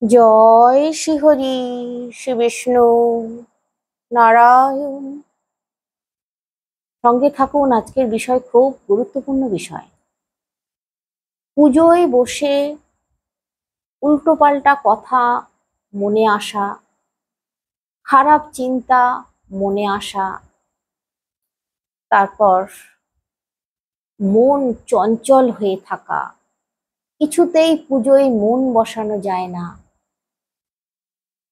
জয় শ্রীহরি, শ্রী বিষ্ণু নারায়ণ। সঙ্গে থাকুন, আজকের বিষয় খুব গুরুত্বপূর্ণ বিষয়। পুজোয় বসে উল্টোপাল্টা কথা মনে আসা, খারাপ চিন্তা মনে আসা, তারপর মন চঞ্চল হয়ে থাকা, কিছুতেই পুজোয় মন বসানো যায় না,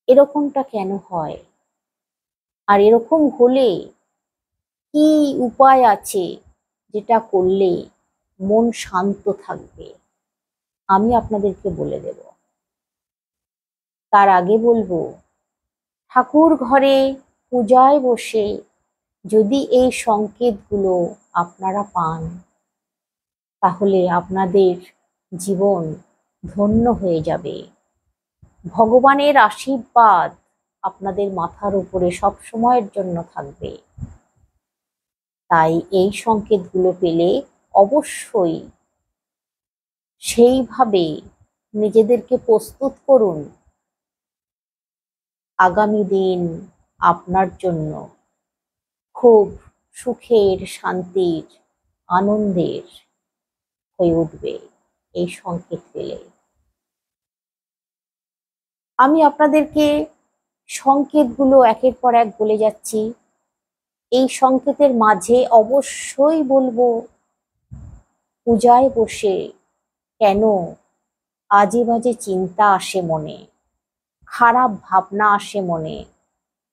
এরকমটা কেন হয়? আর এরকম হলে কি উপায় আছে যেটা করলে মন শান্ত থাকবে? আমি আপনাদেরকে বলে দেব। তার আগে বলবো, ঠাকুর ঘরে পূজায় বসে যদি এই সংকেতগুলো আপনারা পান, তাহলে আপনাদের জীবন ধন্য হয়ে যাবে। ভগবানের আশীর্বাদ আপনাদের মাথার উপরে সব সময়ের জন্য থাকবে। তাই এই সংকেতগুলো পেলে অবশ্যই সেইভাবে নিজেদেরকে প্রস্তুত করুন। আগামী দিন আপনার জন্য খুব সুখের, শান্তির, আনন্দের হয়ে উঠবে এই সংকেত পেলে। আমি আপনাদেরকে সংকেতগুলো একের পর এক বলে যাচ্ছি। এই সংকেতের মাঝে অবশ্যই বলবো, পূজায় বসে কেন আজে বাজে চিন্তা আসে মনে, খারাপ ভাবনা আসে মনে,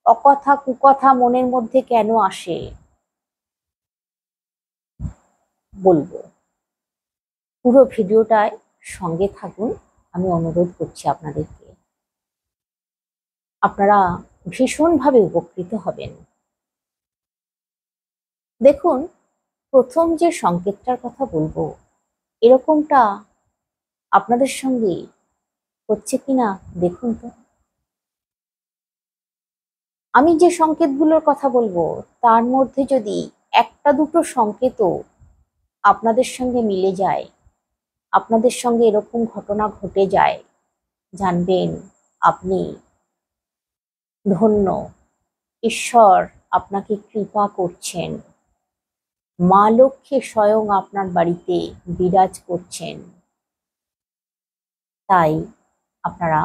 অকথা কুকথা মনের মধ্যে কেন আসে বলবো। পুরো ভিডিওটায় সঙ্গে থাকুন, আমি অনুরোধ করছি আপনাদেরকে। আপনারা ভীষণভাবে উপকৃত হবেন। দেখুন, প্রথম যে সংকেতটার কথা বলবো, এরকমটা আপনাদের সঙ্গে হচ্ছে কিনা দেখুন তো। আমি যে সংকেতগুলোর কথা বলবো তার মধ্যে যদি একটা দুটো সংকেতও আপনাদের সঙ্গে মিলে যায়, আপনাদের সঙ্গে এরকম ঘটনা ঘটে যায়, জানবেন আপনি ধন্য। ঈশ্বর আপনাকে কৃপা করছেন, মা লক্ষ্মী স্বয়ং আপনার বাড়িতে বিরাজ করছেন। তাই আপনারা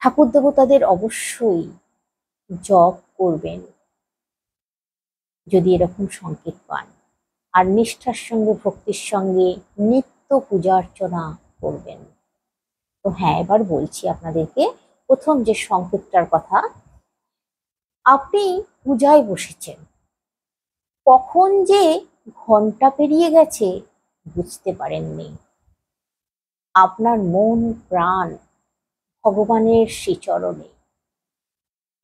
ঠাকুর দেবতাদের অবশ্যই জপ করবেন যদি এরকম সংকেত পান, আর নিষ্ঠার সঙ্গে ভক্তির সঙ্গে নিত্য পূজা অর্চনা করবেন। তো হ্যাঁ, এবার বলছি আপনাদেরকে প্রথম যে সংকেতটার কথা। আপনি পূজায় বসেছেন, কখন যে ঘন্টা পেরিয়ে গেছে বুঝতে পারেননি। আপনার মন প্রাণ ভগবানের শ্রীচরণে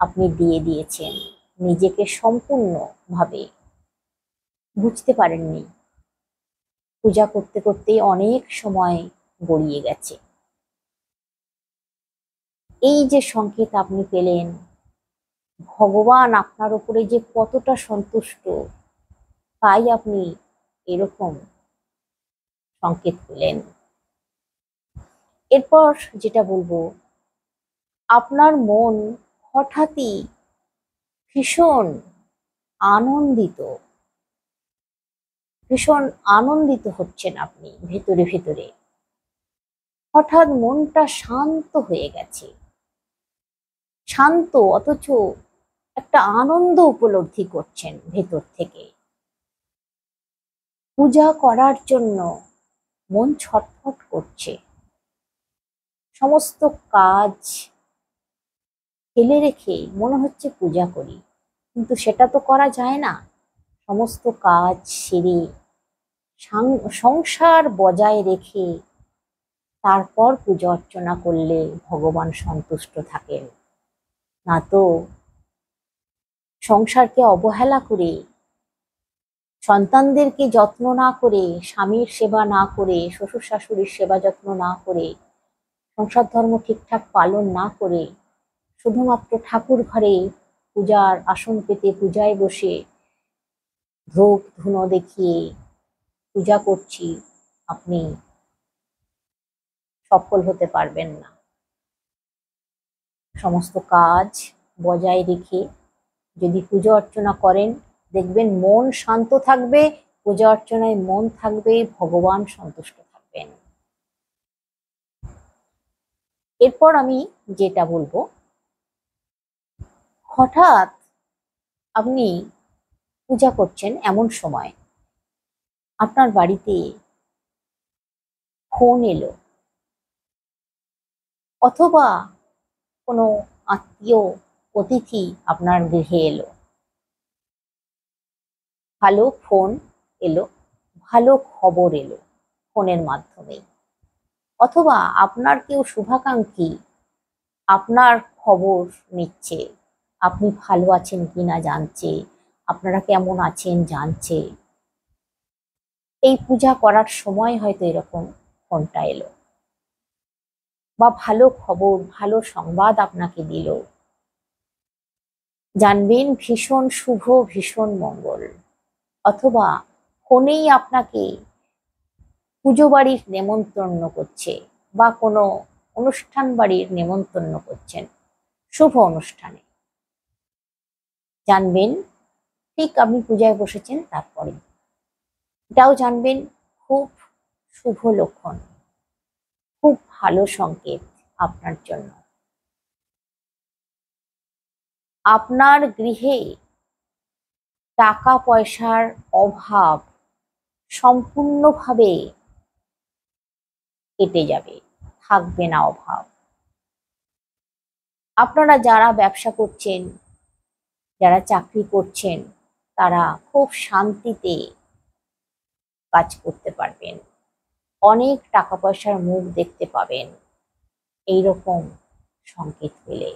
আপনি দিয়ে দিয়েছেন নিজেকে সম্পূর্ণভাবে, বুঝতে পারেননি। পূজা করতে করতেই অনেক সময় গড়িয়ে গেছে। এই যে সংকেত আপনি পেলেন, ভগবান আপনার উপরে যে কতটা সন্তুষ্ট, তাই আপনি এরকম সংকেত পেলেন। এরপর যেটা বলবো, আপনার মন হঠাৎই ভীষণ আনন্দিত, ভীষণ আনন্দিত হচ্ছেন আপনি ভেতরে ভেতরে। হঠাৎ মনটা শান্ত হয়ে গেছে, শান্ত অথচ একটা আনন্দ উপলব্ধি করছেন ভেতর থেকে। পূজা করার জন্য মন ছটফট করছে, সমস্ত কাজ ফেলে রেখে মনে হচ্ছে পূজা করি, কিন্তু সেটা তো করা যায় না। সমস্ত কাজ সেরে সংসার বজায় রেখে তারপর পূজা অর্চনা করলে ভগবান সন্তুষ্ট থাকেন। না তো সংসারকে অবহেলা করে, সন্তানদেরকে যত্ন না করে, স্বামীর সেবা না করে, শ্বশুর শাশুড়ির সেবা যত্ন না করে, সংসার ধর্ম ঠিকঠাক পালন না করে, শুধুমাত্র ঠাকুর ঘরে পূজার আসন পেতে পূজায় বসে ধূপ ধুনো দেখিয়ে পূজা করছি, আপনি সফল হতে পারবেন না। সমস্ত কাজ বজায় রেখে যদি পুজো অর্চনা করেন, দেখবেন মন শান্ত থাকবে, পূজা অর্চনায় মন থাকবে, ভগবান সন্তুষ্ট থাকবেন। এরপর আমি যেটা বলবো, হঠাৎ আপনি পূজা করছেন, এমন সময় আপনার বাড়িতে ফোন এলো, অথবা কোনো আত্মীয় অতিথি আপনার গৃহে এলো, ভালো ফোন এলো, ভালো খবর এলো ফোনের মাধ্যমে, অথবা আপনার কেউ শুভাকাঙ্ক্ষী আপনার খবর নিচ্ছে, আপনি ভালো আছেন কিনা জানছে, আপনারা কেমন আছেন জানছে। এই পূজা করার সময় হয়তো এরকম ফোনটা এলো, বা ভালো খবর, ভালো সংবাদ আপনাকে দিল, জানবেন ভীষণ শুভ, ভীষণ মঙ্গল। অথবা ফোনেই আপনাকে পুজো বাড়ির নেমন্তন্ন করছে, বা কোনো অনুষ্ঠান বাড়ির নেমন্তন্ন করছেন, শুভ অনুষ্ঠানে, জানবেন ঠিক আপনি পূজায় বসেছেন তারপরে। এটাও জানবেন খুব শুভ লক্ষণ, খুব ভালো সংকেত আপনার জন্য। আপনার গৃহে টাকা পয়সার অভাব সম্পূর্ণভাবে কেটে যাবে, থাকবে না অভাব। আপনারা যারা ব্যবসা করছেন, যারা চাকরি করছেন, তারা খুব শান্তিতে কাজ করতে পারবেন, অনেক টাকা পয়সার মুখ দেখতে পাবেন এইরকম সংকেত পেলে।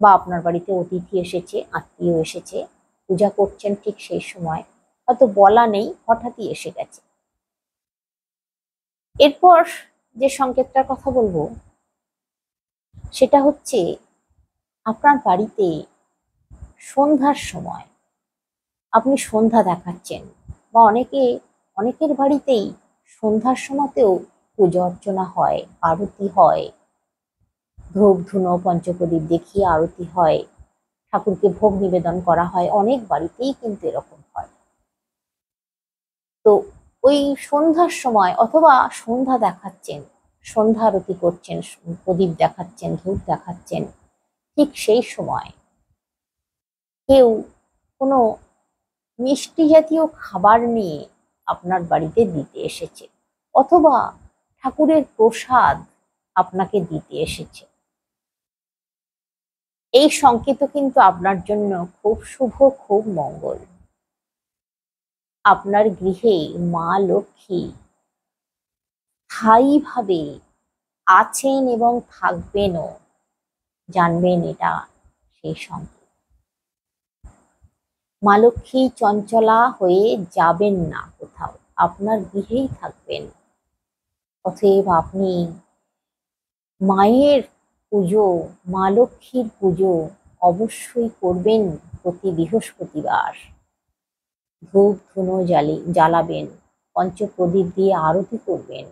বা আপনার বাড়িতে অতিথি এসেছে, আত্মীয় এসেছে, পূজা করছেন, ঠিক সেই সময় হয়তো বলা নেই, হঠাৎই এসে গেছে। এরপর যে সংকেতটার কথা বলবো, সেটা হচ্ছে আপনার বাড়িতে সন্ধ্যার সময় আপনি সন্ধ্যা দেখাচ্ছেন, বা অনেকের বাড়িতেই সন্ধ্যার সময়তেও পুজো অর্চনা হয়, আরতি হয়, ধূপ ধুনো পঞ্চপ্রদীপ দেখিয়ে আরতি হয়, ঠাকুরকে ভোগ নিবেদন করা হয়, অনেক বাড়িতেই কিন্তু এরকম হয়। তো ওই সন্ধ্যার সময়, অথবা সন্ধ্যা দেখাচ্ছেন, সন্ধ্যা আরতি করছেন, প্রদীপ দেখাচ্ছেন, ধূপ দেখাচ্ছেন, ঠিক সেই সময় কেউ কোনো মিষ্টি জাতীয় খাবার নিয়ে আপনার বাড়িতে দিতে এসেছে, অথবা ঠাকুরের প্রসাদ আপনাকে দিতে এসেছে, এই সংকেত কিন্তু আপনার জন্য খুব শুভ, খুব মঙ্গল। আপনার গৃহে মা লক্ষ্মী স্থায়ীভাবে আছেন এবং থাকবেনও, জানবেন এটা সেই সংকেত। মা লক্ষ্মী চঞ্চলা হয়ে যাবেন না কোথাও, আপনার গৃহেই থাকবেন। অতএব আপনি মায়ের পুজো, মা লক্ষ্মীর পুজো অবশ্যই করবেন প্রতি বৃহস্পতিবার। ধূপ ধুনো জ্বালাবেন, পঞ্চপ্রদীপ দিয়ে আরতি করবেন,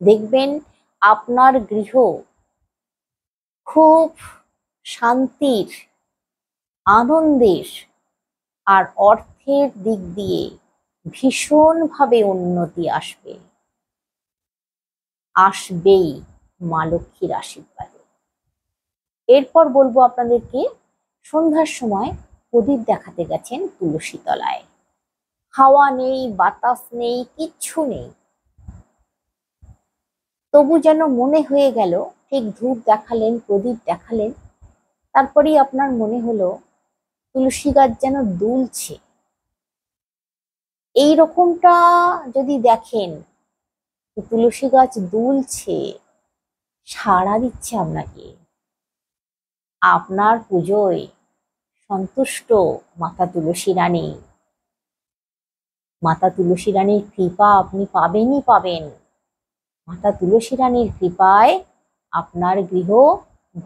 দেখবেন আপনার গৃহ খুব শান্তির, আনন্দের আর অর্থের দিক দিয়ে ভীষণভাবে উন্নতি আসবেই মা লক্ষ্মীর আশীর্বাদে। এরপর বলবো আপনাদেরকে, সন্ধ্যার সময় প্রদীপ দেখাতে গেছেন তুলসী তলায়, হাওয়া নেই, বাতাস নেই, কিচ্ছু নেই, তবু যেন মনে হয়ে গেল, ঠিক ধূপ দেখালেন, প্রদীপ দেখালেন, তারপরেই আপনার মনে হলো তুলসী গাছ যেন দুলছে। এই রকমটা যদি দেখেন, তুলসী গাছ দুলছে, সাড়া দিচ্ছে আপনাকে, আপনার পুজোয় সন্তুষ্ট মাতা তুলসী রানী। মাতা তুলসী রানীর কৃপা আপনি পাবেনই পাবেন। মাতা তুলসী রানীর কৃপায় আপনার গৃহ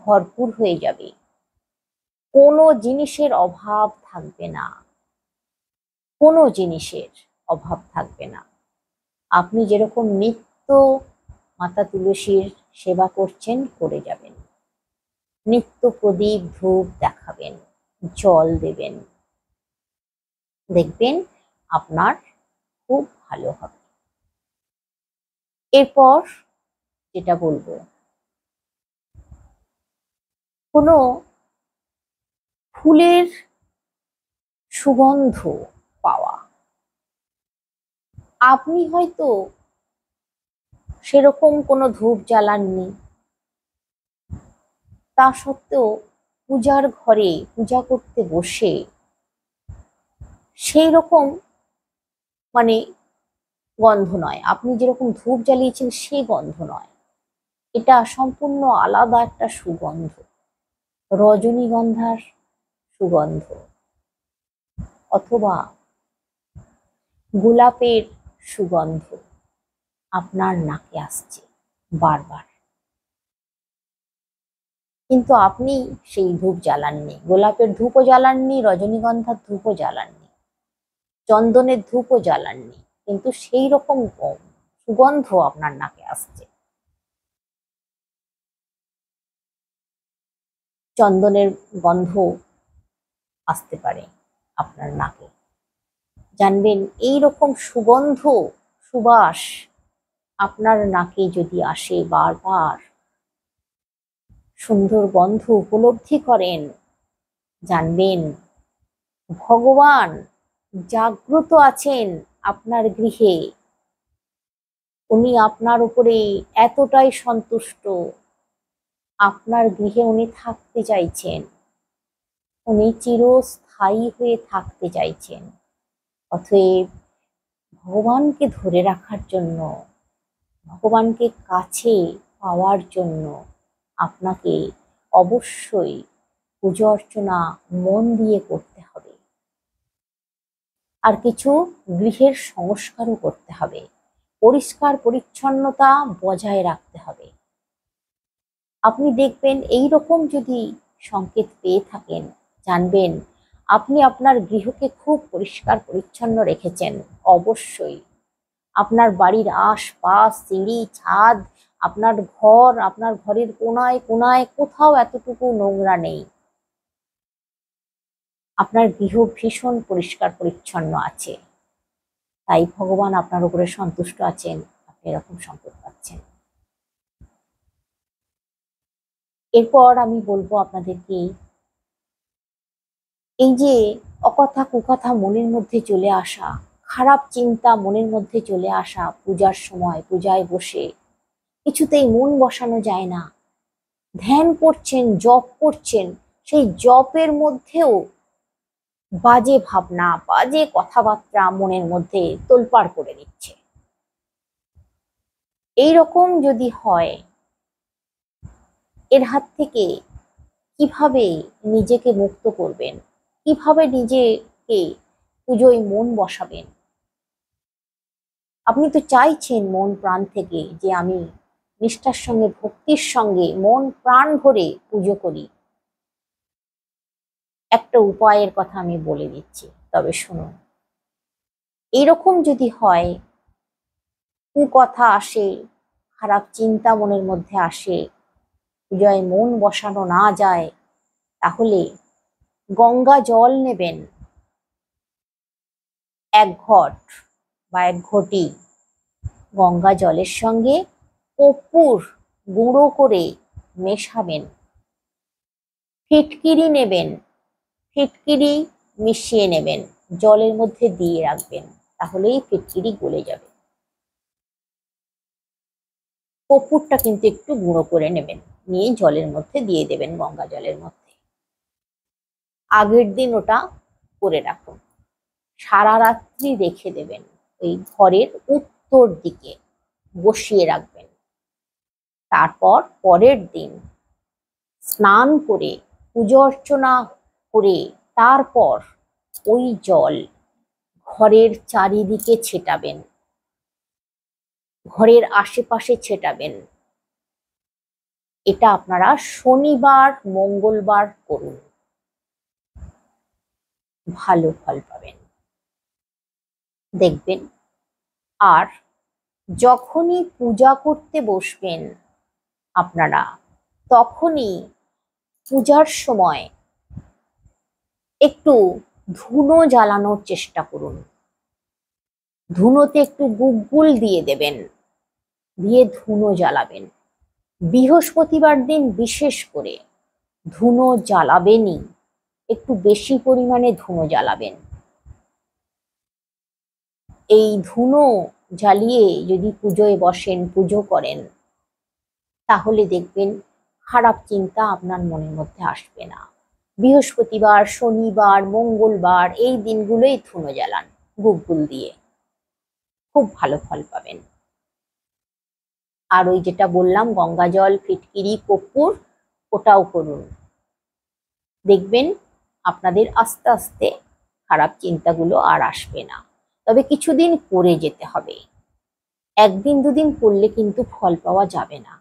ভরপুর হয়ে যাবে, কোনো জিনিসের অভাব থাকবে না, কোনো জিনিসের অভাব থাকবে না। আপনি যেরকম নিত্য মাতা তুলসীর সেবা করছেন, করে যাবেন। নিত্য প্রদীপ ধূপ দেখাবেন, জল দেবেন, দেখবেন আপনার খুব ভালো হবে। এরপর যেটা বলবো, কোনো ফুলের সুগন্ধ পাওয়া। আপনি হয়তো সেরকম কোনো ধূপ জ্বালাননি, তা সত্ত্বেও পূজার ঘরে পূজা করতে বসে সেই রকম মানে গন্ধ নয়, আপনি যেরকম ধূপ জ্বালিয়েছেন সেই গন্ধ নয়, এটা সম্পূর্ণ আলাদা একটা সুগন্ধ, রজনীগন্ধার সুগন্ধ অথবা গোলাপের সুগন্ধ আপনার নাকে আসছে বারবার, কিন্তু আপনি সেই ধূপ জ্বালাননি, গোলাপের ধূপও জ্বালাননি, রজনীগন্ধার ধূপও জ্বালাননি, চন্দনের ধূপও জ্বালাননি, কিন্তু সেই রকম সুগন্ধ আপনার নাকে আসছে। চন্দনের গন্ধ আসতে পারে আপনার নাকে, জানবেন এই রকম সুগন্ধ সুবাস আপনার নাকে যদি আসে বারবার, সুন্দর গন্ধ উপলব্ধি করেন, জানবেন ভগবান জাগ্রত আছেন আপনার গৃহে, উনি আপনার উপরে এতটাই সন্তুষ্ট, আপনার গৃহে উনি থাকতে চাইছেন, উনি চিরস্থায়ী হয়ে থাকতে চাইছেন। অতএব ভগবানকে ধরে রাখার জন্য, ভগবানকে কাছে পাওয়ার জন্য আপনাকে অবশ্যই পুজো অর্চনা মন দিয়ে করতে হবে, আর কিছু গৃহের সংস্কারও করতে হবে, পরিষ্কার পরিচ্ছন্নতা বজায় রাখতে হবে। আপনি দেখবেন এই রকম যদি সংকেত পেয়ে থাকেন, জানবেন আপনি আপনার গৃহকে খুব পরিষ্কার পরিচ্ছন্ন রেখেছেন। অবশ্যই আপনার বাড়ির আশপাশ, সিঁড়ি, ছাদ, আপনার ঘর, আপনার ঘরের কোনায় কোনায় কোথাও এতটুকু নোংরা নেই, আপনার গৃহ ভীষণ পরিষ্কার পরিচ্ছন্ন আছে, তাই ভগবান আপনার উপরে সন্তুষ্ট আছেন, আপনি এরকম সম্পদ পাচ্ছেন। এরপর আমি বলবো আপনাদেরকে, এই যে অকথা কুকথা মনের মধ্যে চলে আসা, খারাপ চিন্তা মনের মধ্যে চলে আসা, পূজার সময় পূজায় বসে কিছুতেই মন বসানো যায় না, ধ্যান করছেন, জপ করছেন, সেই জপের মধ্যেও বাজে ভাবনা, বাজে কথাবার্তা মনের মধ্যে তোলপাড় করে দিচ্ছে। এইরকম যদি হয়, এর হাত থেকে কিভাবে নিজেকে মুক্ত করবেন, কিভাবে নিজেকে পুজোয় মন বসাবেন? আপনি তো চাইছেন মন প্রাণ থেকে যে আমি নিষ্ঠার সঙ্গে ভক্তির সঙ্গে মন প্রাণ ভরে পুজো করি। একটা উপায়ের কথা আমি বলে দিচ্ছি, তবে শুনুন। এইরকম যদি হয়, কুকথা আসে, খারাপ চিন্তা মনের মধ্যে আসে, পূজায় মন বসানো না যায়, তাহলে গঙ্গা জল নেবেন 1 ঘট বা 1 ঘটি, গঙ্গা জলের সঙ্গে কর্পূর গুঁড়ো করে মেশাবেন, ফিটকিরি নেবেন, ফিটকিরি মিশিয়ে নেবেন, জলের মধ্যে দিয়ে রাখবেন, তাহলেই ফিটকিরি গলে যাবে। কর্পূরটা কিন্তু একটু গুঁড়ো করে নেবেন, নিয়ে জলের মধ্যে দিয়ে দেবেন, গঙ্গা জলের মধ্যে। আগের দিন ওটা করে রাখুন, সারা রাত্রি রেখে দেবেন, ওই ঘরের উত্তর দিকে বসিয়ে রাখবেন। তারপর পরের দিন স্নান করে পুজো অর্চনা করে তারপর ওই জল ঘরের চারিদিকে ছেটাবেন, ঘরের আশেপাশে ছেটাবেন। এটা আপনারা শনিবার মঙ্গলবার করুন, ভালো ফল পাবেন দেখবেন। আর যখনই পূজা করতে বসবেন আপনারা, তখনই পূজার সময় একটু ধুনো জ্বালানোর চেষ্টা করুন। ধুনোতে একটু গুগ্গুল দিয়ে দেবেন, দিয়ে ধুনো জ্বালাবেন। বৃহস্পতিবার দিন বিশেষ করে ধুনো জ্বালাবেনই, একটু বেশি পরিমাণে ধুনো জ্বালাবেন। এই ধুনো জ্বালিয়ে যদি পুজোয় বসেন, পুজো করেন, তাহলে দেখবেন খারাপ চিন্তা আপনার মনের মধ্যে আসবে না। বৃহস্পতিবার, শনিবার, মঙ্গলবার এই দিনগুলোই ধুনো জ্বালান গুগ্গুল দিয়ে, খুব ভালো ফল পাবেন। আর ওই যেটা বললাম গঙ্গা জল, ফিটকিরি, কর্পূর, ওটাও করুন। দেখবেন আপনাদের আস্তে আস্তে খারাপ চিন্তাগুলো আর আসবে না। তবে কিছুদিন করে যেতে হবে। একদিন দুদিন করলে কিন্তু ফল পাওয়া যাবে না,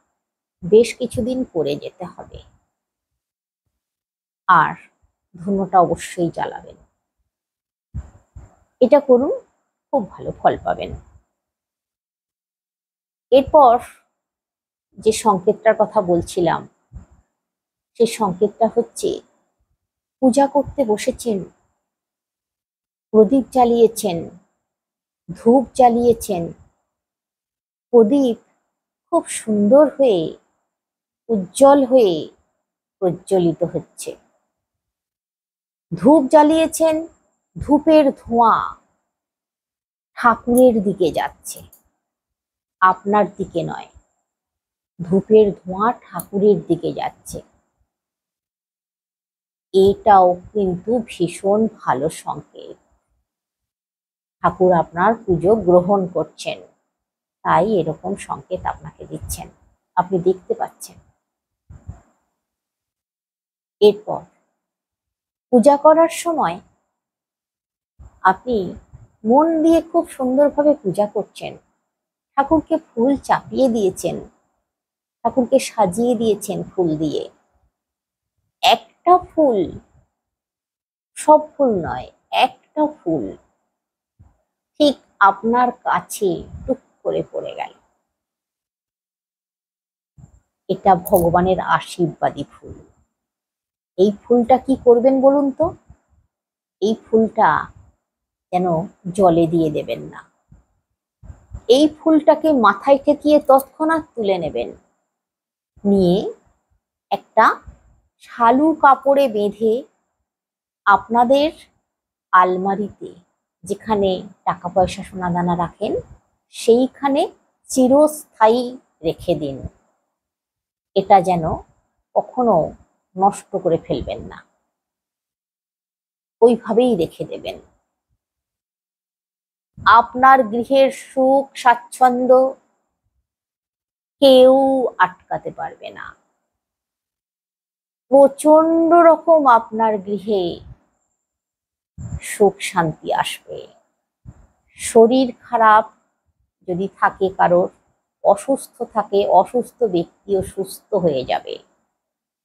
বেশ কিছুদিন করে যেতে হবে। আর ধুনোটা অবশ্যই জ্বালাবেন। এটা করুন, খুব ভালো ফল পাবেন। এরপর যে সংকেতটার কথা বলছিলাম, সেই সংকেতটা হচ্ছে পূজা করতে বসেছেন, প্রদীপ জ্বালিয়েছেন, ধূপ জ্বালিয়েছেন, প্রদীপ খুব সুন্দর হয়ে উজ্জ্বল হয়ে প্রজ্বলিত হচ্ছে। ধূপ জ্বালিয়েছেন, ধূপের ধোঁয়া ঠাকুরের দিকে যাচ্ছে, আপনার দিকে নয়। ধূপের ধোঁয়া ঠাকুরের দিকে যাচ্ছে। এটাও কিন্তু ভীষণ ভালো সংকেত। ঠাকুর আপনার পুজো গ্রহণ করছেন, তাই এরকম সংকেত আপনাকে দিচ্ছেন, আপনি দেখতে পাচ্ছেন। এরপর পূজা করার সময় আপনি মন দিয়ে খুব সুন্দরভাবে পূজা করছেন, ঠাকুরকে ফুল চাপিয়ে দিয়েছেন, ঠাকুরকে সাজিয়ে দিয়েছেন ফুল দিয়ে। একটা ফুল, সব ফুল নয়, একটা ফুল ঠিক আপনার কাছে টুক করে পড়ে গেল। এটা ভগবানের আশীর্বাদী ফুল। এই ফুলটা কি করবেন বলুন তো? এই ফুলটা যেন জলে দিয়ে দেবেন না। এই ফুলটাকে মাথায় ঠেকিয়ে তৎক্ষণাৎ তুলে নেবেন, নিয়ে একটা শালু কাপড়ে বেঁধে আপনাদের আলমারিতে, যেখানে টাকা পয়সা সোনা দানা রাখেন, সেইখানে চিরস্থায়ী রেখে দিন। এটা যেন কখনো নষ্ট করে ফেলবেন না, ওইভাবেই রেখে দেবেন। আপনার গৃহের সুখ স্বাচ্ছন্দ্য কেউ আটকাতে পারবে না। প্রচন্ড রকম আপনার গৃহে সুখ শান্তি আসবে। শরীর খারাপ যদি থাকে কারোর, অসুস্থ থাকে, অসুস্থ ব্যক্তিও সুস্থ হয়ে যাবে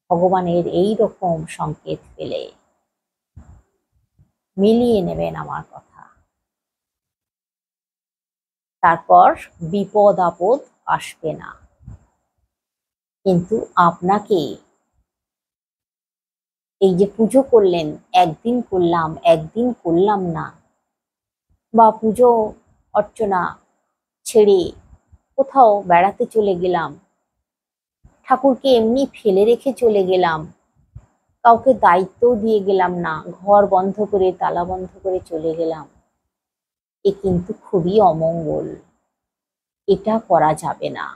ভগবানের এই রকম সংকেত পেলে। মিলিয়ে নেবেন আমার কথা। তারপর বিপদ আপদ আসবে না। কিন্তু আপনাকে এই যে পুজো করলেন, একদিন করলাম একদিন করলাম না, বা পুজো অর্চনা ছেড়ে কোথাও বেড়াতে চলে গেলাম, ঠাকুরকে এমনি ফেলে রেখে চলে গেলাম, কাউকে দায়িত্ব দিয়ে গেলাম না, ঘর বন্ধ করে তালা বন্ধ করে চলে গেলাম, এ কিন্তু খুবই অমঙ্গল। এটা করা যাবে না।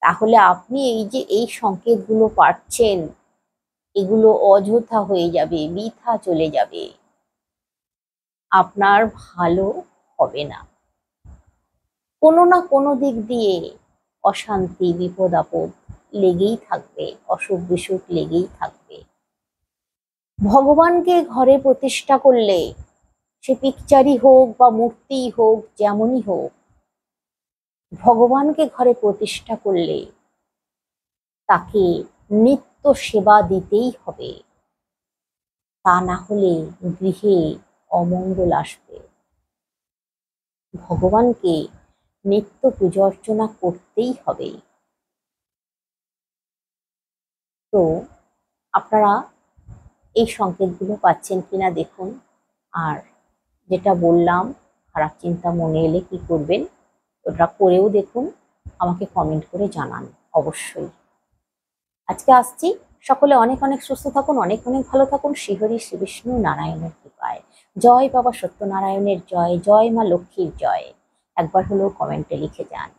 তাহলে আপনি এই যে এই সংকেতগুলো পাচ্ছেন, এগুলো অযথা হয়ে যাবে, বৃথা চলে যাবে, আপনার ভালো হবে না। কোনো না কোনো দিক দিয়ে অশান্তি, বিপদ আপদ লেগেই থাকবে, অসুখ বিসুখ লেগেই থাকবে। ভগবানকে ঘরে প্রতিষ্ঠা করলে, সে পিকচারই হোক বা মূর্তিই হোক, যেমনই হোক, ভগবানকে ঘরে প্রতিষ্ঠা করলে তাকে নিত্য সেবা দিতেই হবে। তা না হলে গৃহে অমঙ্গল আসবে। ভগবানকে নিত্য পুজো অর্চনা করতেই হবে। তো আপনারা এই সংকেতগুলো পাচ্ছেন কিনা দেখুন। আর যেটা বললাম, খারাপ চিন্তা মনে এলে কি করবেন ওটা করেও দেখুন, আমাকে কমেন্ট করে জানান অবশ্যই। আজকে আসছি, সকলে অনেক অনেক সুস্থ থাকুন, অনেক অনেক ভালো থাকুন, শ্রীহরি শ্রী বিষ্ণু নারায়ণের কৃপায়। জয় বাবা সত্যনারায়ণের জয়, জয় মা লক্ষ্মীর জয়। একবার হলেও কমেন্টে লিখে যান।